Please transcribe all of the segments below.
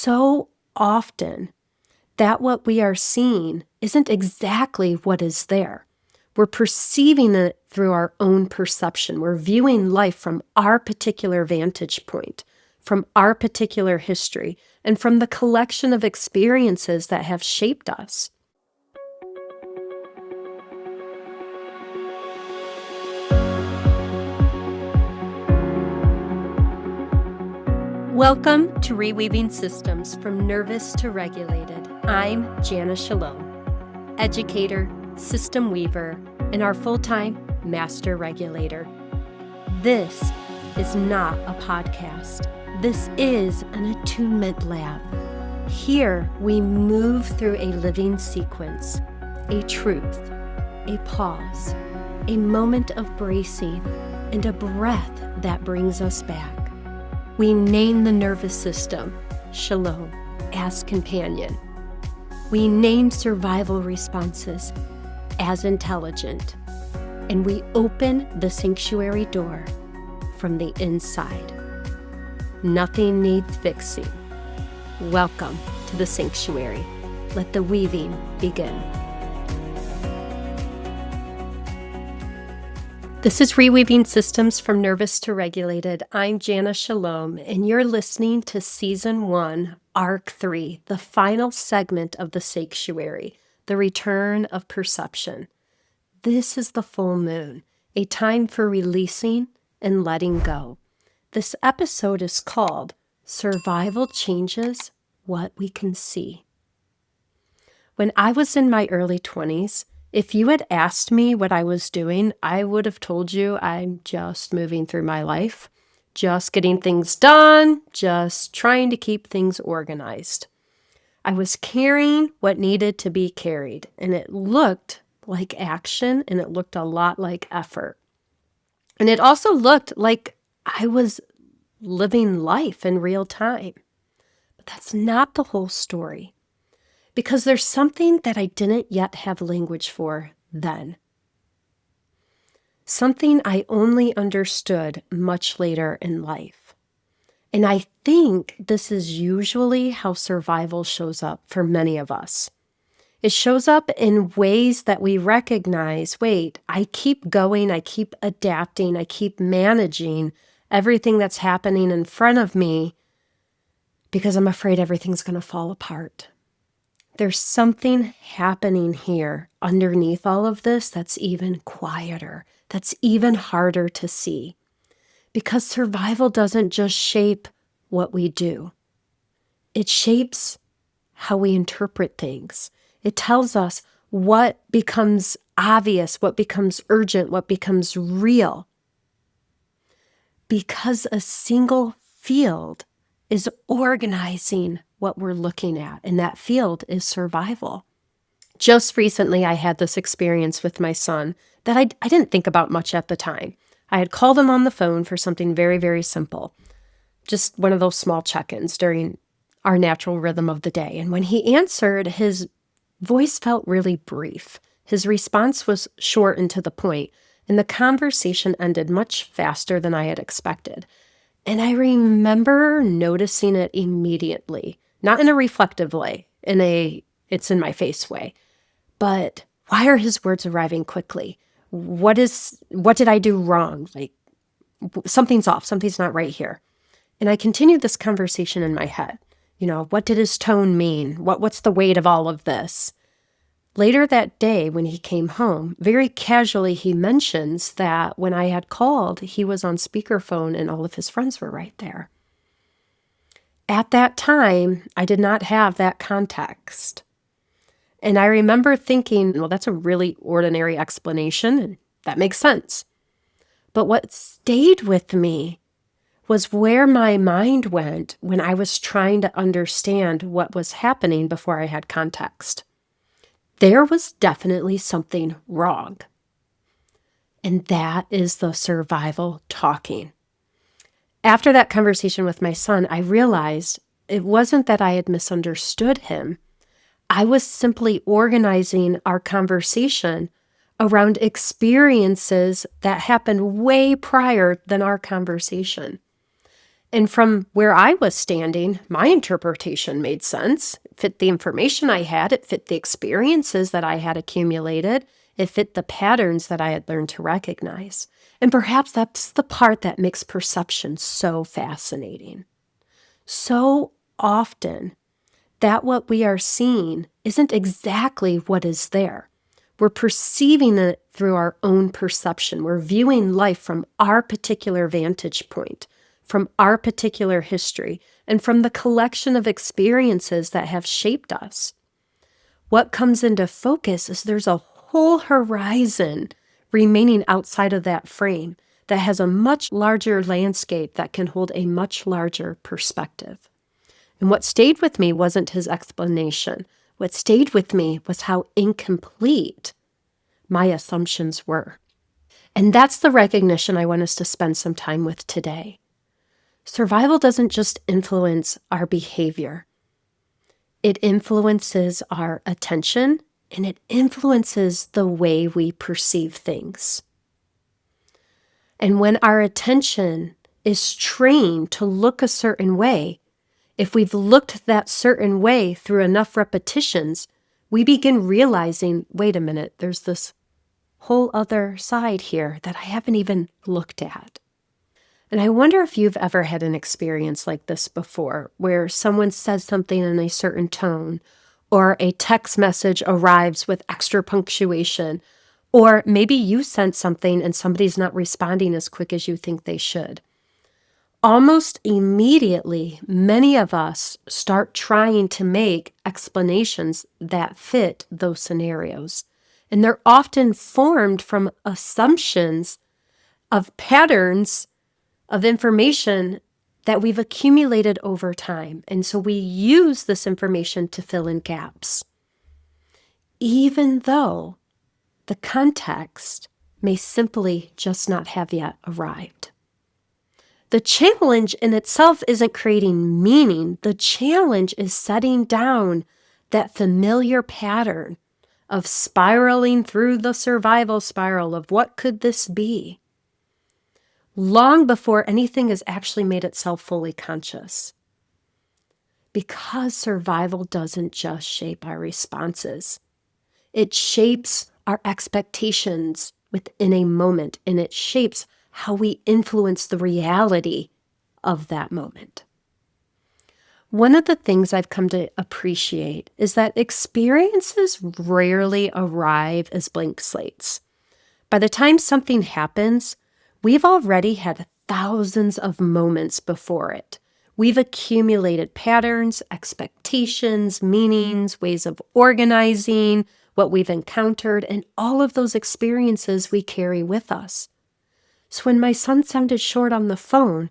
so often that what we are seeing isn't exactly what is there. We're perceiving it through our own perception. We're viewing life from our particular vantage point, from our particular history, and from the collection of experiences that have shaped us. Welcome to Reweaving Systems from Nervous to Regulated. I'm Jana Shalom, educator, system weaver, and our full-time master regulator. This is not a podcast. This is an attunement lab. Here we move through a living sequence, a truth, a pause, a moment of bracing, and a breath that brings us back. We name the nervous system, Shalom, as companion. We name survival responses as intelligent. And we open the sanctuary door from the inside. Nothing needs fixing. Welcome to the sanctuary. Let the weaving begin. This is Reweaving Systems from Nervous to Regulated. I'm Jana Shalom, and you're listening to Season 1, Arc 3, the final segment of the sanctuary, the return of perception. This is the full moon, a time for releasing and letting go. This episode is called Survival Changes What We Can See. When I was in my early 20s, if you had asked me what I was doing, I would have told you I'm just moving through my life, just getting things done, just trying to keep things organized. I was carrying what needed to be carried, and it looked like action, and it looked a lot like effort. And it also looked like I was living life in real time. But that's not the whole story. Because there's something that I didn't yet have language for then. Something I only understood much later in life. And I think this is usually how survival shows up for many of us. It shows up in ways that we recognize, wait, I keep going, I keep adapting, I keep managing everything that's happening in front of me because I'm afraid everything's going to fall apart. There's something happening here underneath all of this that's even quieter, that's even harder to see. Because survival doesn't just shape what we do. It shapes how we interpret things. It tells us what becomes obvious, what becomes urgent, what becomes real. Because a single field is organizing what we're looking at, and that field is survival. Just recently, I had this experience with my son that I didn't think about much at the time. I had called him on the phone for something very, very simple, just one of those small check-ins during our natural rhythm of the day. And when he answered, his voice felt really brief. His response was short and to the point, and the conversation ended much faster than I had expected. And I remember noticing it immediately. Not in a reflective way, it's in my face way. But why are his words arriving quickly? What did I do wrong? Like, something's off, something's not right here. And I continued this conversation in my head. What did his tone mean? What's the weight of all of this? Later that day, when he came home, very casually he mentions that when I had called, he was on speakerphone and all of his friends were right there. At that time, I did not have that context. And I remember thinking, well, that's a really ordinary explanation, and that makes sense. But what stayed with me was where my mind went when I was trying to understand what was happening before I had context. There was definitely something wrong. And that is the survival talking. After that conversation with my son, I realized it wasn't that I had misunderstood him. I was simply organizing our conversation around experiences that happened way prior than our conversation. And from where I was standing, my interpretation made sense. It fit the information I had. It fit the experiences that I had accumulated. It fit the patterns that I had learned to recognize. And perhaps that's the part that makes perception so fascinating. So often, that what we are seeing isn't exactly what is there. We're perceiving it through our own perception. We're viewing life from our particular vantage point, from our particular history, and from the collection of experiences that have shaped us. What comes into focus is there's a whole horizon remaining outside of that frame that has a much larger landscape that can hold a much larger perspective. And what stayed with me wasn't his explanation. What stayed with me was how incomplete my assumptions were. And that's the recognition I want us to spend some time with today. Survival doesn't just influence our behavior. It influences our attention, and it influences the way we perceive things. And when our attention is trained to look a certain way, if we've looked that certain way through enough repetitions, we begin realizing, wait a minute, there's this whole other side here that I haven't even looked at. And I wonder if you've ever had an experience like this before, where someone says something in a certain tone, or a text message arrives with extra punctuation, or maybe you sent something and somebody's not responding as quick as you think they should. Almost immediately, many of us start trying to make explanations that fit those scenarios. And they're often formed from assumptions of patterns of information that we've accumulated over time. And so we use this information to fill in gaps, even though the context may simply just not have yet arrived. The challenge in itself isn't creating meaning. The challenge is setting down that familiar pattern of spiraling through the survival spiral of what could this be, long before anything has actually made itself fully conscious. Because survival doesn't just shape our responses. It shapes our expectations within a moment, and it shapes how we influence the reality of that moment. One of the things I've come to appreciate is that experiences rarely arrive as blank slates. By the time something happens, we've already had thousands of moments before it. We've accumulated patterns, expectations, meanings, ways of organizing what we've encountered, and all of those experiences we carry with us. So when my son sounded short on the phone,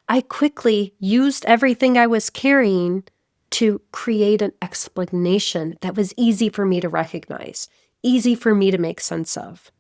I quickly used everything I was carrying to create an explanation that was easy for me to recognize, easy for me to make sense of.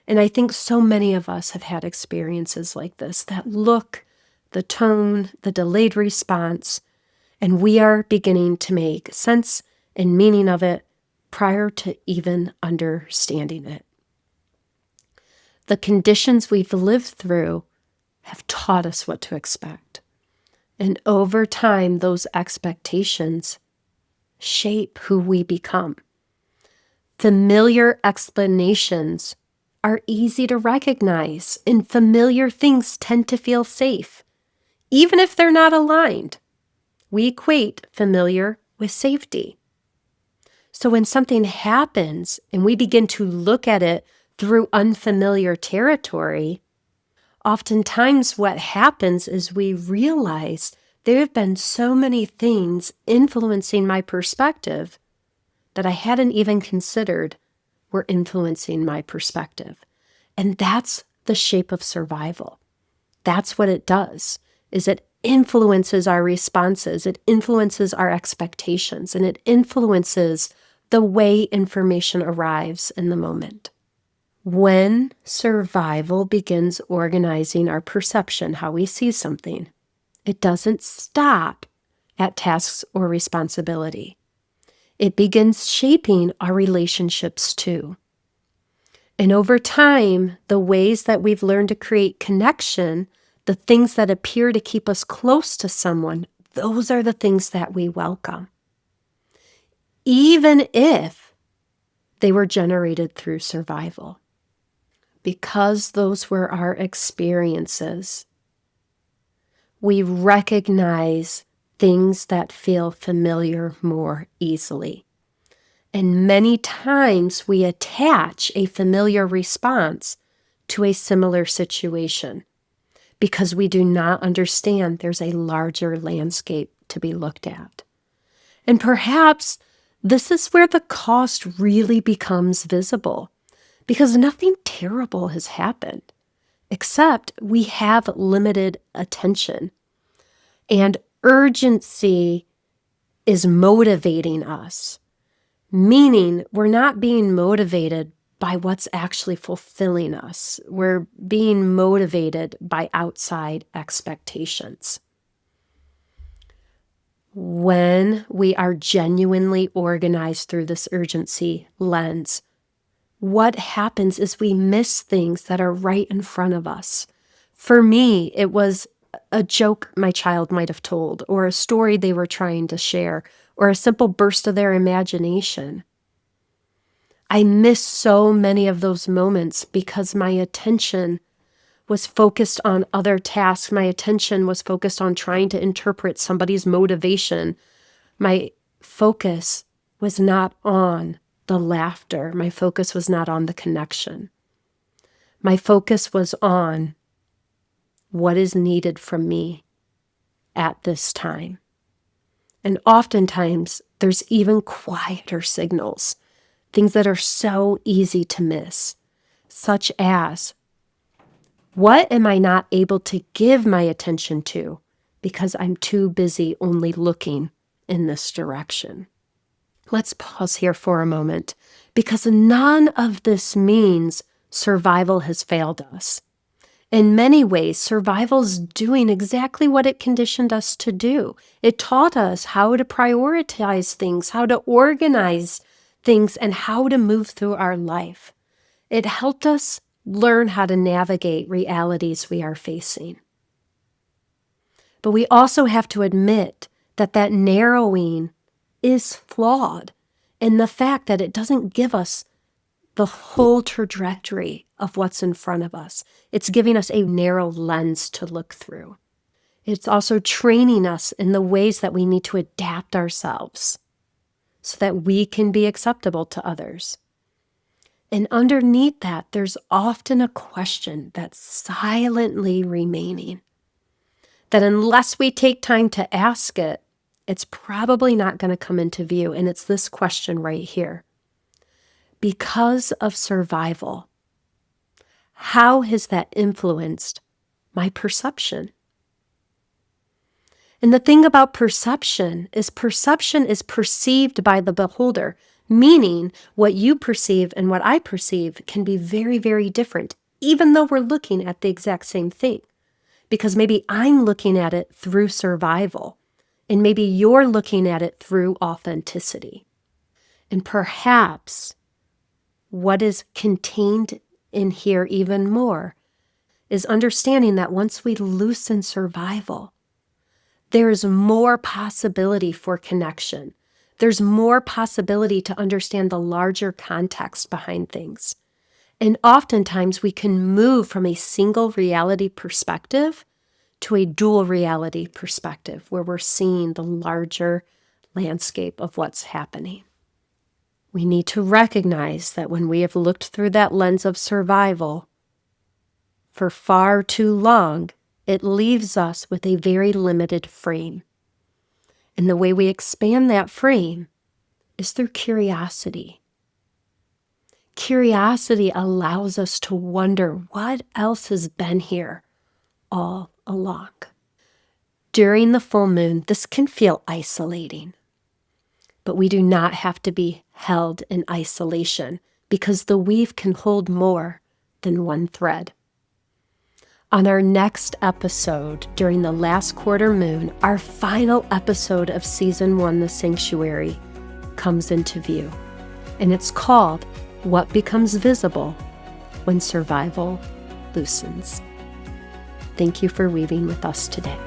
And I think so many of us have had experiences like this, that look, the tone, the delayed response, and we are beginning to make sense and meaning of it prior to even understanding it. The conditions we've lived through have taught us what to expect. And over time, those expectations shape who we become. Familiar explanations are easy to recognize, and familiar things tend to feel safe, even if they're not aligned. We equate familiar with safety. So when something happens and we begin to look at it through unfamiliar territory, oftentimes what happens is we realize there have been so many things influencing my perspective that I hadn't even considered were influencing my perspective. And that's the shape of survival. That's what it does, is it influences our responses, it influences our expectations, and it influences the way information arrives in the moment. When survival begins organizing our perception, how we see something, it doesn't stop at tasks or responsibility. It begins shaping our relationships too. And over time, the ways that we've learned to create connection, the things that appear to keep us close to someone, those are the things that we welcome. Even if they were generated through survival. Because those were our experiences, we recognize things that feel familiar more easily. And many times we attach a familiar response to a similar situation because we do not understand there's a larger landscape to be looked at. And perhaps this is where the cost really becomes visible, because nothing terrible has happened, except we have limited attention. And urgency is motivating us, meaning we're not being motivated by what's actually fulfilling us. We're being motivated by outside expectations. When we are genuinely organized through this urgency lens, what happens is we miss things that are right in front of us. For me, it was a joke my child might have told, or a story they were trying to share, or a simple burst of their imagination. I miss so many of those moments because my attention was focused on other tasks. My attention was focused on trying to interpret somebody's motivation. My focus was not on the laughter. My focus was not on the connection. My focus was on what is needed from me at this time. And oftentimes, there's even quieter signals, things that are so easy to miss, such as, what am I not able to give my attention to because I'm too busy only looking in this direction? Let's pause here for a moment, because none of this means survival has failed us. In many ways, survival's doing exactly what it conditioned us to do. It taught us how to prioritize things, how to organize things, and how to move through our life. It helped us learn how to navigate realities we are facing. But we also have to admit that that narrowing is flawed in the fact that it doesn't give us the whole trajectory of what's in front of us. It's giving us a narrow lens to look through. It's also training us in the ways that we need to adapt ourselves so that we can be acceptable to others. And underneath that, there's often a question that's silently remaining, that unless we take time to ask it, it's probably not going to come into view. And it's this question right here. Because of survival, how has that influenced my perception? And the thing about perception is perceived by the beholder, meaning what you perceive and what I perceive can be very, very different, even though we're looking at the exact same thing. Because maybe I'm looking at it through survival, and maybe you're looking at it through authenticity. And perhaps what is contained in here even more is understanding that once we loosen survival, there's more possibility for connection. There's more possibility to understand the larger context behind things. And oftentimes we can move from a single reality perspective to a dual reality perspective where we're seeing the larger landscape of what's happening. We need to recognize that when we have looked through that lens of survival for far too long, it leaves us with a very limited frame. And the way we expand that frame is through curiosity. Curiosity allows us to wonder what else has been here all along. During the full moon, this can feel isolating. But we do not have to be held in isolation because the weave can hold more than one thread. On our next episode, during the last quarter moon, our final episode of Season 1, The Sanctuary, comes into view. And it's called What Becomes Visible When Survival Loosens. Thank you for weaving with us today.